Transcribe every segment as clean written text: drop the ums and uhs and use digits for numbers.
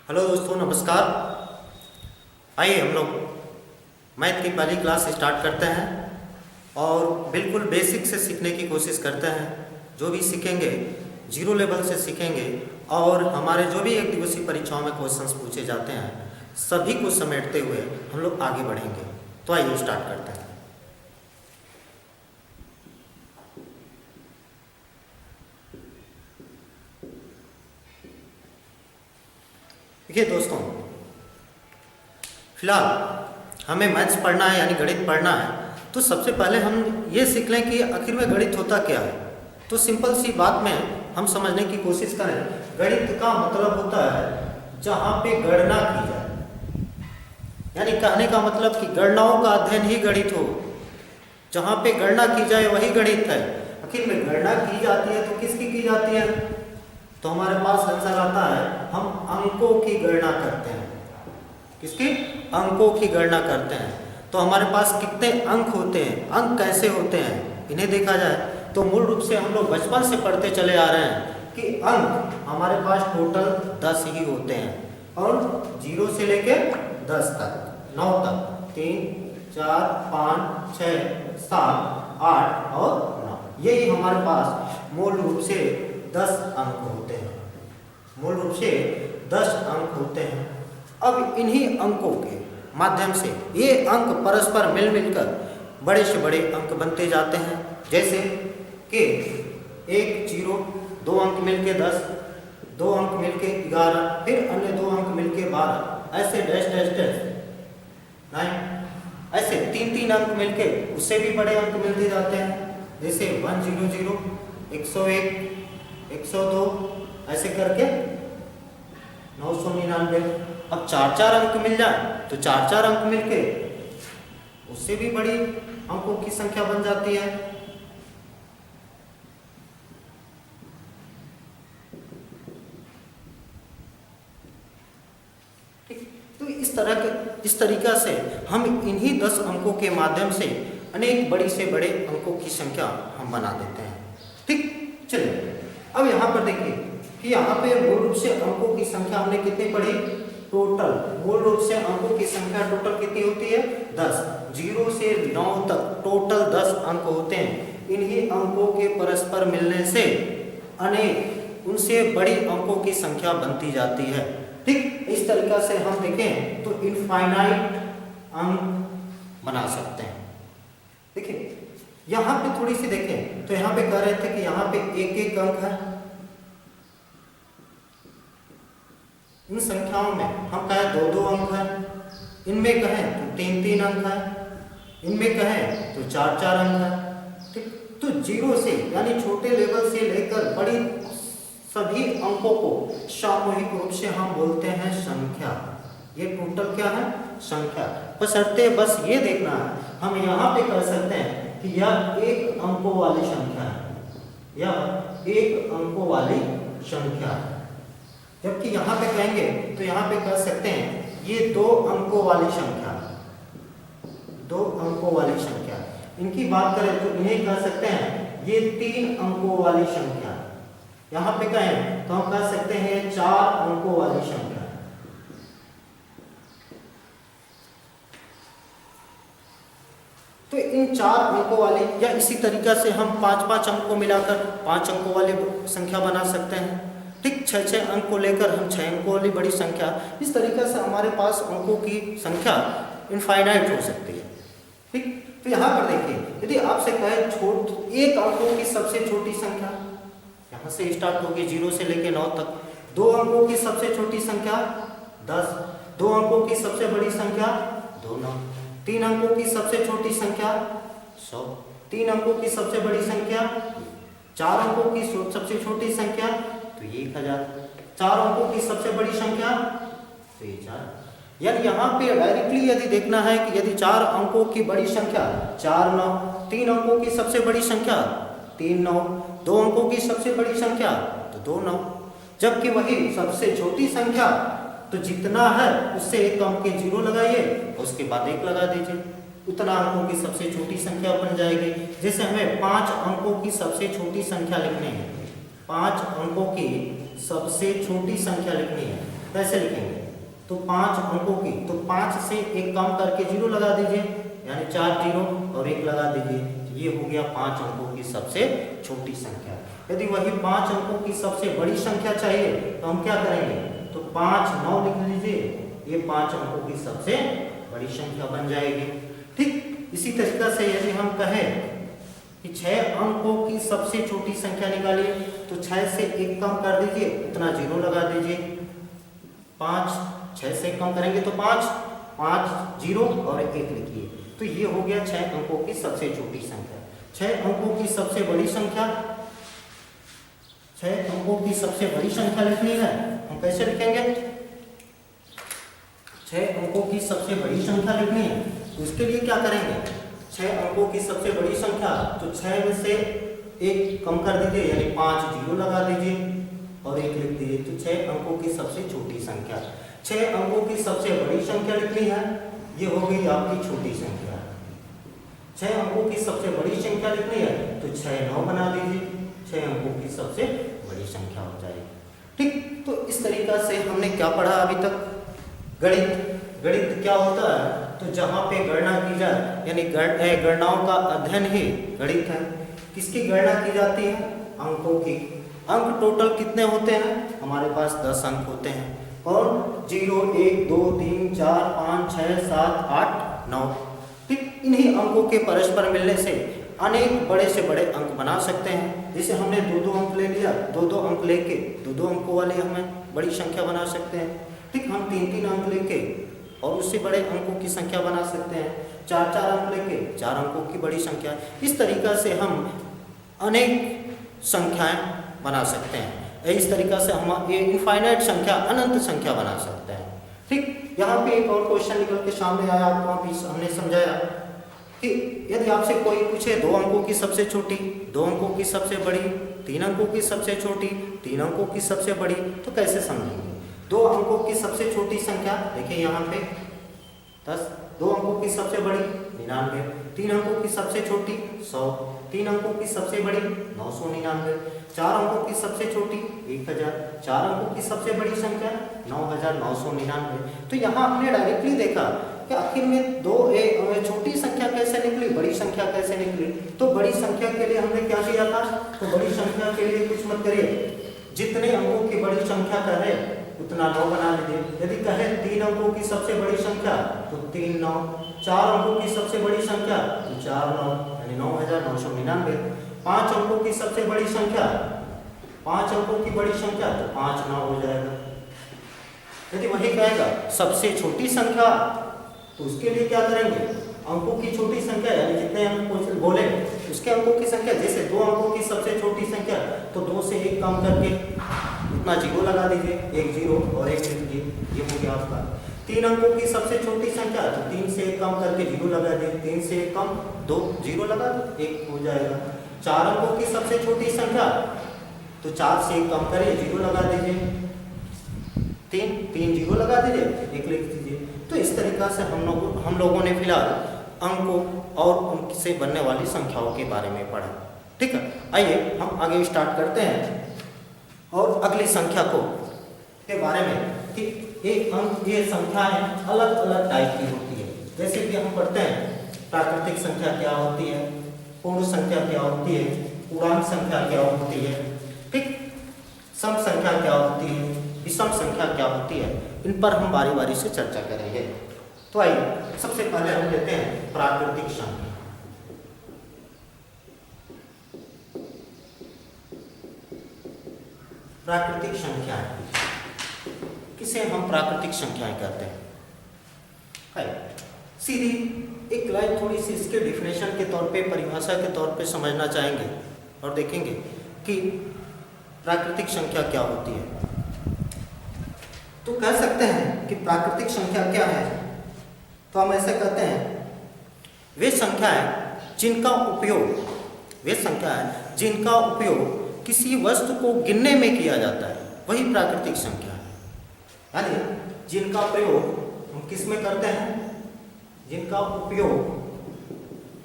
Hello दोस्तों, नमस्कार। आइए हम लोग मैथ की पहली क्लास स्टार्ट करते हैं और बिल्कुल बेसिक से सीखने की कोशिश करते हैं। जो भी सीखेंगे जीरो लेवल से सीखेंगे और हमारे जो भी एक दिवसीय परीक्षाओं में क्वेश्चंस पूछे जाते हैं सभी को समेटते हुए हम लोग आगे बढ़ेंगे। तो आइए स्टार्ट करते हैं। देखिए दोस्तों, फिलहाल हमें मैथ्स पढ़ना है यानी गणित पढ़ना है, तो सबसे पहले हम ये सीख लें कि आखिर में गणित होता क्या है। तो सिंपल सी बात में हम समझने की कोशिश करें। गणित का मतलब होता है जहाँ पे गणना की जाए, यानी कहने का मतलब कि गणनाओं का अध्ययन ही गणित हो। जहाँ पे गणना की जाए वही गणित है। आखिर में गणना की जाती है तो किसकी की जाती है? तो हमारे पास आंसर आता है, हम अंकों की गणना करते हैं। किसकी? अंकों की गणना करते हैं। तो हमारे पास कितने अंक होते हैं, अंक कैसे होते हैं, इन्हें देखा जाए तो मूल रूप से हम लोग बचपन से पढ़ते चले आ रहे हैं कि अंक हमारे पास टोटल 10 ही होते हैं और 0 से लेके 10 तक, 9 तक, 3, 4, 5, 6, 7, 8 और 9, यही हमारे पास मूल रूप से 10 अंक होते हैं। मूल रूप से 10 अंक होते हैं। अब इन्हीं अंकों के माध्यम से ये अंक परस्पर मिल मिलकर बड़े से बड़े अंक बनते जाते हैं। जैसे कि 1, 0, 2 अंक मिलके 10, 2 अंक मिलके 11, फिर अन्य 2 अंक मिलके 12, ऐसे डैश डैश डैश 9, ऐसे 3-3 अंक मिलके उससे भी बड़े अंक मिलते जाते हैं। जैसे 100, 101, 102, ऐसे करके 999। अब 4-4 अंक मिल जाए तो 4-4 अंक मिलके उससे भी बड़ी अंकों की संख्या बन जाती है। ठीक, तो इस तरीका से हम इन्हीं 10 अंकों के माध्यम से अनेक बड़ी से बड़े अंकों की संख्या हम बना देते हैं। ठीक, चलिए अब यहाँ पर देखिए कि यहाँ पे मूल रूप से अंकों की संख्या हमने कितनी पढ़ी? टोटल मूल रूप से अंकों की संख्या टोटल कितनी होती है? 10। 0 से 9 तक टोटल 10 अंक होते हैं। इन्हीं अंकों के परस्पर मिलने से अनेक उनसे बड़ी अंकों की संख्या बनती जाती है। ठीक, इस तरीका से हम देखें तो इनफाइनाइट अंक बना सकते हैं। देखिए यहाँ पे थोड़ी सी देखें तो यहाँ पे कह रहे थे कि यहाँ पे एक अंक है। इन संख्याओं में हम कहें 2-2 अंक है, इनमें कहें तो 3-3 अंक है, इनमें कहें तो 4-4 अंक है। ठीक, तो 0 से यानी छोटे लेवल से लेकर बड़ी सभी अंकों को सामूहिक रूप से हम बोलते हैं संख्या। ये टोटल क्या है? संख्या। बशर्ते बस ये देखना है, हम यहाँ पे कह सकते हैं कि यह 1 अंकों वाली संख्या है, यह 1 अंकों वाली संख्या है। जबकि यहाँ पे कहेंगे तो यहाँ पे कह सकते हैं ये 2 अंकों वाली संख्या, 2 अंकों वाली संख्या। इनकी बात करें तो इन्हें कह सकते हैं ये 3 अंकों वाली संख्या। यहाँ पे कहें तो हम कह सकते हैं 4 अंकों वाली संख्या। तो इन 4 अंकों वाले या इसी तरीका से हम 5-5 अंक को मिलाकर 5 अंकों वाली संख्या बना सकते हैं। ठीक, 6-6 अंक को लेकर हम 6 अंकों वाली बड़ी संख्या। इस तरीके से हमारे पास अंकों की संख्या इनफाइनाइट हो सकती है। ठीक, तो यहाँ पर देखिए यदि आपसे कहे एक अंकों की सबसे छोटी संख्या, यहाँ से स्टार्ट होगी 0 से लेकर 9 तक। 2 अंकों की सबसे छोटी संख्या 10, 2 अंकों की सबसे बड़ी संख्या 2, 9, 3 अंकों की सबसे छोटी संख्या 100, 3 अंकों की सबसे बड़ी संख्या, 4 अंकों की सबसे छोटी संख्या तो ये 1000, 4 अंकों की सबसे बड़ी संख्या तो ये 4। यानी यहाँ पे डायरेक्टली यदि देखना है कि यदि 4 अंकों की बड़ी संख्या 4, 9, 3 अंकों की सबसे बड़ी संख्या 3, 9, 2 अंकों की सबसे बड़ी संख्या तो 2, 9। जबकि वही सबसे छोटी संख्या तो जितना है उससे एक कम के 0 लगाइए और उसके बाद 1 लगा दीजिए, उतना अंकों की सबसे छोटी संख्या बन जाएगी। जैसे हमें 5 अंकों की सबसे छोटी संख्या लिखनी है, 5 अंकों की सबसे छोटी संख्या लिखनी है कैसे लिखेंगे? तो 5 अंकों की, तो 5 से एक कम करके 0 लगा दीजिए, यानी 4 0 और 1 लगा दीजिए। ये हो गया 5 अंकों की सबसे छोटी संख्या। यदि वही 5 अंकों की सबसे बड़ी संख्या चाहिए तो हम क्या करेंगे? तो 5 9 लिख लीजिए, ये 5 अंकों की सबसे बड़ी संख्या बन जाएगी। ठीक इसी तरीका से यदि हम कहें कि 6 अंकों की सबसे छोटी संख्या निकालिए, तो 6 से 1 कम कर दीजिए, उतना 0 लगा दीजिए। 5 6 से कम करेंगे तो 5 5 0 और 1 लिखिए। तो ये हो गया 6 अंकों की सबसे छोटी संख्या। 6 अंकों की सबसे बड़ी संख्या, 6 अंकों की सबसे बड़ी संख्या लिखनी है, हम कैसे लिखेंगे? 6 अंकों की सबसे बड़ी संख्या लिखनी है, तो उसके लिए क्या करेंगे? 6 अंकों की सबसे बड़ी संख्या, तो 6 में से 1 कम कर दीजिए, यानी 5 0 लगा दीजिए और 1 लिख दीजिए। तो 6 अंकों की सबसे छोटी संख्या। 6 अंकों की सबसे बड़ी संख्या लिखनी है, ये हो गई आपकी छोटी संख्या। 6 अंकों की सबसे बड़ी संख्या लिखनी है, तो 6 9 बना दीजिए, 6 अंकों की सबसे बड़ी संख्या हो जाएगी। ठीक, तो इस तरीका से हमने क्या पढ़ा अभी तक? गणित। गणित क्या होता है? तो जहाँ पे गणना की जाए, यानी गणनाओं का अध्ययन ही गणित है। किसकी गणना की जाती है? अंकों की। अंक टोटल कितने होते हैं? हमारे पास 10 अंक होते हैं। और 0 1 2 3 4 5 6 7 8 9। ठीक, इन्हीं अंकों के परस्पर मिलने से अनेक बड़े से बड़े अंक बना सकते हैं। जैसे हमने 2-2 अंक ले लिया, 2-2 अंक लेके 2-2 अंकों वाले हमें बड़ी संख्या बना सकते हैं। ठीक, हम 3-3 अंक लेके और उससे बड़े अंकों की संख्या बना सकते हैं। 4-4 अंक लेके 4 अंकों की बड़ी संख्या। इस तरीका से हम अनेक संख्याएं बना सकते हैं। इस तरीका से हम ये इनफाइनाइट संख्या, अनंत संख्या बना सकते हैं। ठीक, यहाँ पे एक और क्वेश्चन निकल के सामने आया, आपको अभी हमने समझाया कि यदि आपसे कोई पूछे 2 अंकों की सबसे छोटी, 2 अंकों की सबसे बड़ी, 3 अंकों की सबसे छोटी, 3 अंकों की सबसे बड़ी, तो कैसे समझेंगे? 2 अंकों की सबसे छोटी संख्या देखिए यहाँ पे 10, 2 अंकों की सबसे बड़ी 99, 3 अंकों की सबसे छोटी 100, 3 अंकों की सबसे बड़ी 999, 4 अंकों की सबसे छोटी 1000, 4 अंकों की सबसे बड़ी संख्या 9999। तो यहाँ हमने डायरेक्टली देखा कि आखिर में छोटी संख्या कैसे निकली, बड़ी संख्या कैसे निकली। तो बड़ी संख्या के लिए हमने क्या किया था? तो बड़ी संख्या के लिए कुछ मत करिए, जितने अंकों की बड़ी संख्या कहे उतना 9 बना लीजिए। यदि कहे 3 अंकों की सबसे बड़ी संख्या तो 3 9, 4 अंकों की सबसे बड़ी संख्या तो 4 9, यानी 9999। 5 अंकों की सबसे बड़ी संख्या, 5 अंकों की बड़ी संख्या तो 5 9 हो जाएगा। यदि वही कहेगा सबसे छोटी संख्या, तो उसके लिए क्या करेंगे? अंकों की छोटी संख्या, यानी जितने अंक बोले उसके अंकों की संख्या। जैसे 2 अंकों की सबसे छोटी संख्या, तो 2 से 1 कम करके उतना 0 लगा दीजिए, 1 0 और 1 लिख दीजिए, ये हो गया आपका। 3 अंकों की सबसे छोटी संख्या, तो 3 से 1 कम करके 0 लगा दीजिए, 3 से 1 कम 2 0 लगा 1 हो जाएगा। 4 अंकों की सबसे छोटी संख्या, तो 4 से 1 कम करिए 0 लगा दीजिए, 3 0 लगा दीजिए, 1 लिख दीजिए। तो इस तरीका से हम लोगों ने फिलहाल अंकों और उनसे बनने वाली संख्याओं के बारे में पढ़ा। ठीक है, आइए हम आगे स्टार्ट करते हैं और अगली संख्या के बारे में कि ये संख्याएं अलग अलग टाइप की होती है। जैसे कि हम पढ़ते हैं प्राकृतिक संख्या क्या होती है, पूर्ण संख्या क्या होती है, पूर्णांक संख्या क्या होती है, ठीक, सम संख्या क्या होती है, विषम संख्या क्या होती है। इन पर हम बारी बारी से चर्चा करेंगे। तो आइए सबसे पहले हम लेते हैं प्राकृतिक संख्या। प्राकृतिक संख्याएं, किसे हम प्राकृतिक संख्याएं कहते हैं? सीधी एक लाइन थोड़ी सी इसके डिफिनेशन के तौर पे, परिभाषा के तौर पे समझना चाहेंगे और देखेंगे कि प्राकृतिक संख्या क्या होती है। तो कह सकते हैं कि प्राकृतिक संख्या क्या है? तो हम ऐसे कहते हैं वे संख्याएं जिनका उपयोग किसी वस्तु को गिनने में किया जाता है, वही प्राकृतिक संख्या है। यानी जिनका प्रयोग हम किस में करते हैं? जिनका उपयोग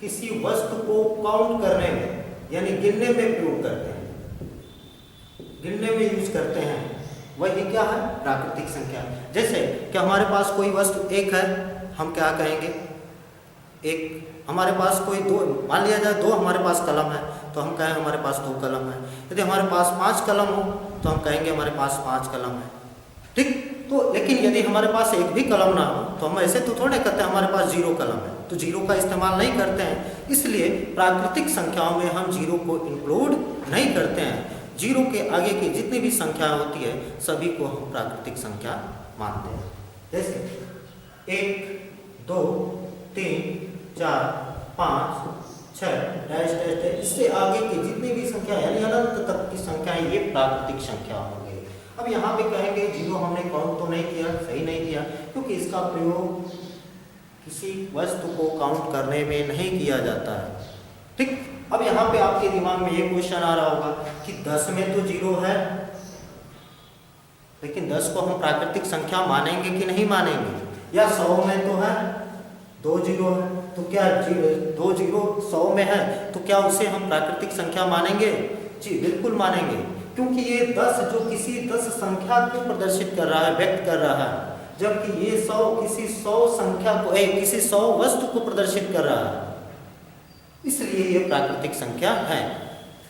किसी वस्तु को काउंट करने में, यानी गिनने में प्रयोग करते हैं, गिनने में यूज करते हैं, वही क्या है, प्राकृतिक संख्या। जैसे कि हमारे पास कोई वस्तु एक है, हम क्या कहेंगे, एक। हमारे पास कोई दो, मान लिया जाए दो हमारे पास कलम है, तो हम कहें हमारे पास दो कलम है। यदि हमारे पास 5 कलम हो तो हम कहेंगे हमारे पास 5 कलम है, ठीक। तो लेकिन यदि हमारे पास एक भी कलम ना हो तो हम ऐसे तो थोड़े कहते हैं हमारे पास 0 कलम है, तो 0 का इस्तेमाल नहीं करते हैं। इसलिए प्राकृतिक संख्याओं में हम 0 को इंक्लूड नहीं करते हैं। 0 के आगे की जितनी भी संख्याएं होती है सभी को हम प्राकृतिक संख्या मानते हैं। जैसे 1, 2, 3, 4, 5, 6 डैश डैश डैश, इससे आगे की जितनी भी संख्या यानी अनंत तक की संख्याएं ये प्राकृतिक संख्या हो गई। अब यहाँ पे कहेंगे 0 हमने काउंट तो नहीं किया, सही नहीं किया, क्योंकि इसका प्रयोग किसी वस्तु को काउंट करने में नहीं किया जाता है, ठीक। अब यहाँ पे आपके दिमाग में ये क्वेश्चन आ रहा होगा कि 10 में तो 0 है, लेकिन 10 को हम प्राकृतिक संख्या मानेंगे कि नहीं मानेंगे, या 100 में तो है 2 0 है, तो क्या 2 0 100 में है तो क्या उसे हम प्राकृतिक संख्या मानेंगे? जी बिल्कुल मानेंगे, क्योंकि ये 10 जो किसी 10 संख्या को प्रदर्शित कर रहा है, व्यक्त कर रहा है, जबकि ये 100 किसी 100 संख्या को किसी 100 वस्तु को प्रदर्शित कर रहा है, इसलिए ये प्राकृतिक संख्या है,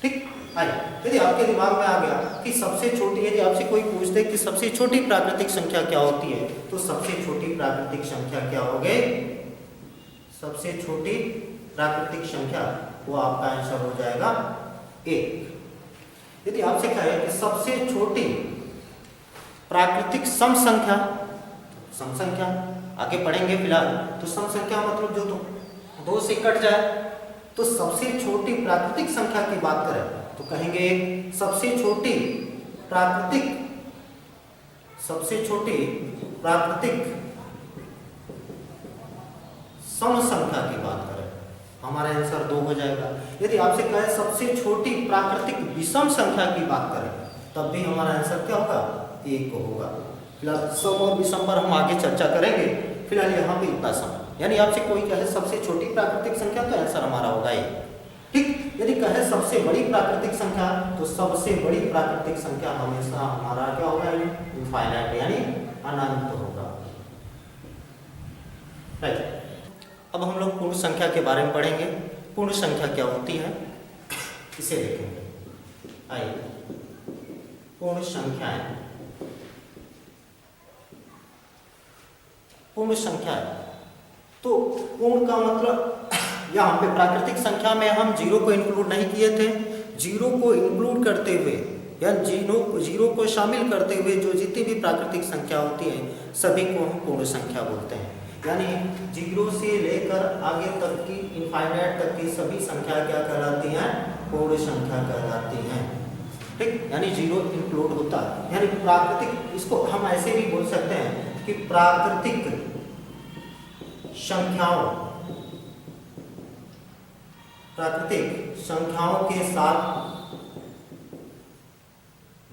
ठीक। आइए, यदि आपके दिमाग में आ गया कि सबसे छोटी, यदि आपसे कोई पूछ दे कि सबसे छोटी प्राकृतिक संख्या क्या होती है, तो सबसे छोटी प्राकृतिक संख्या क्या होगी? सबसे छोटी प्राकृतिक संख्या, वो आपका आंसर हो जाएगा 1। यदि आपसे कहे कि सबसे छोटी प्राकृतिक सम संख्या, सम संख्या आगे पढ़ेंगे फिलहाल, तो सम संख्या मतलब जो तो 2 से कट जाए, तो सबसे छोटी प्राकृतिक संख्या की बात करें तो कहेंगे सबसे छोटी प्राकृतिक सम संख्या की बात करें, हमारा आंसर 2 हो जाएगा। यदि आपसे कहे सबसे छोटी प्राकृतिक विषम संख्या की बात करें तब भी हमारा आंसर क्या होगा? 1 होगा। फिलहाल सम और विषम पर हम आगे चर्चा करेंगे, फिलहाल यहाँ पे इतना सम। यानी आपसे कोई कहे सबसे छोटी प्राकृतिक संख्या तो आंसर हमारा होगा 1, ठीक। यदि कहे सबसे बड़ी प्राकृतिक संख्या तो सबसे बड़ी प्राकृतिक संख्या हमेशा हमारा क्या होगा? इनफाइनाइट यानी अनंत होगा, राइट। अब हम लोग पूर्ण संख्या के बारे में पढ़ेंगे। पूर्ण संख्या क्या होती है इसे देखेंगे। आइए, पूर्ण संख्याएं। पूर्ण संख्या तो पूर्ण का मतलब यहाँ पे प्राकृतिक संख्या में हम 0 को इंक्लूड नहीं किए थे। 0 को इंक्लूड करते हुए या 0 को शामिल करते हुए जो जितनी भी प्राकृतिक संख्या होती है सभी को हम पूर्ण संख्या बोलते हैं। यानी 0 से लेकर आगे तक की इनफाइनाइट तक की सभी संख्या क्या कहलाती हैं? पूर्ण संख्या कहलाती हैं, ठीक। यानी 0 इंक्लूड होता है, यानी प्राकृतिक, इसको हम ऐसे भी बोल सकते हैं कि प्राकृतिक संख्याओं के साथ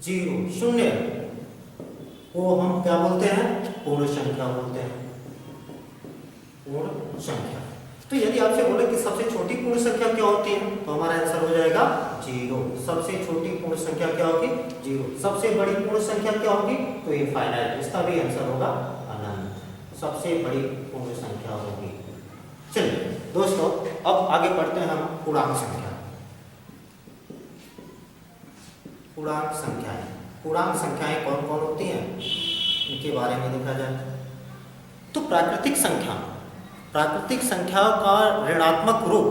0 शून्य को हम क्या बोलते हैं? पूर्ण संख्या बोलते हैं, पूर्ण संख्या। तो यदि आपसे बोले कि सबसे छोटी पूर्ण संख्या क्या होती है तो हमारा आंसर हो जाएगा 0। सबसे छोटी पूर्ण संख्या क्या होगी? 0। सबसे बड़ी पूर्ण संख्या क्या होगी? तो इनफाइनाइट, इसका भी आंसर होगा अनंत। सबसे बड़ी पूर्ण संख्या होगी। चलिए दोस्तों, अब आगे बढ़ते हैं हम पूर्णांक संख्या। पूर्णांक संख्याएं, पूर्णांक संख्याएं कौन कौन होती हैं इनके बारे में देखा जाए तो प्राकृतिक संख्याओं का ऋणात्मक रूप,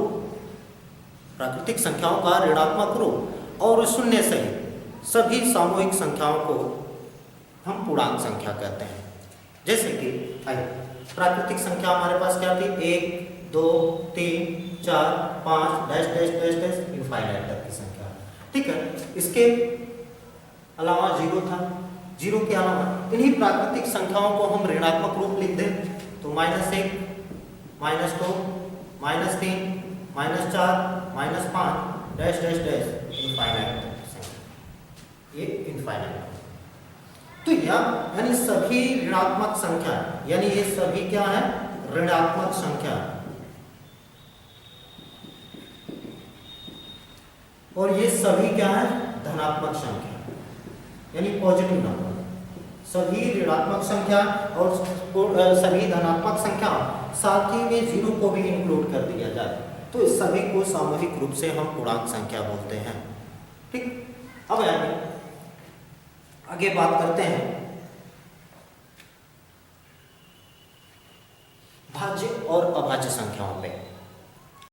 प्राकृतिक संख्याओं का ऋणात्मक रूप और शून्य सहित सभी सामूहिक संख्याओं को हम पूर्णांक संख्या कहते हैं। जैसे कि प्राकृतिक संख्या हमारे पास क्या थी? 1 2 3 4 5 dash dash dash dash infinite तक की संख्या, ठीक है। इसके अलावा 0 था। 0 के अलावा इन्हीं प्राकृतिक संख्याओं को हम ऋणात्मक रूप लिख दें तो -1 -2 -3 -4 -5 डैश डैश डैश इनफाइनाइट तक की संख्या, ये इनफाइनाइट। तो यानी सभी ऋणात्मक संख्या, यानी ये सभी क्या है? ऋणात्मक संख्या, और ये सभी क्या है? धनात्मक संख्या, यानी पॉजिटिव नंबर। सभी ऋणात्मक संख्या और सभी धनात्मक संख्या, साथ ही में जीरो को भी इंक्लूड कर दिया जाए, तो इस सभी को सामूहिक रूप से हम पूर्णांक संख्या बोलते हैं। ठीक, अब आगे बात करते हैं भाज्य और अभाज्य संख्याओं पे।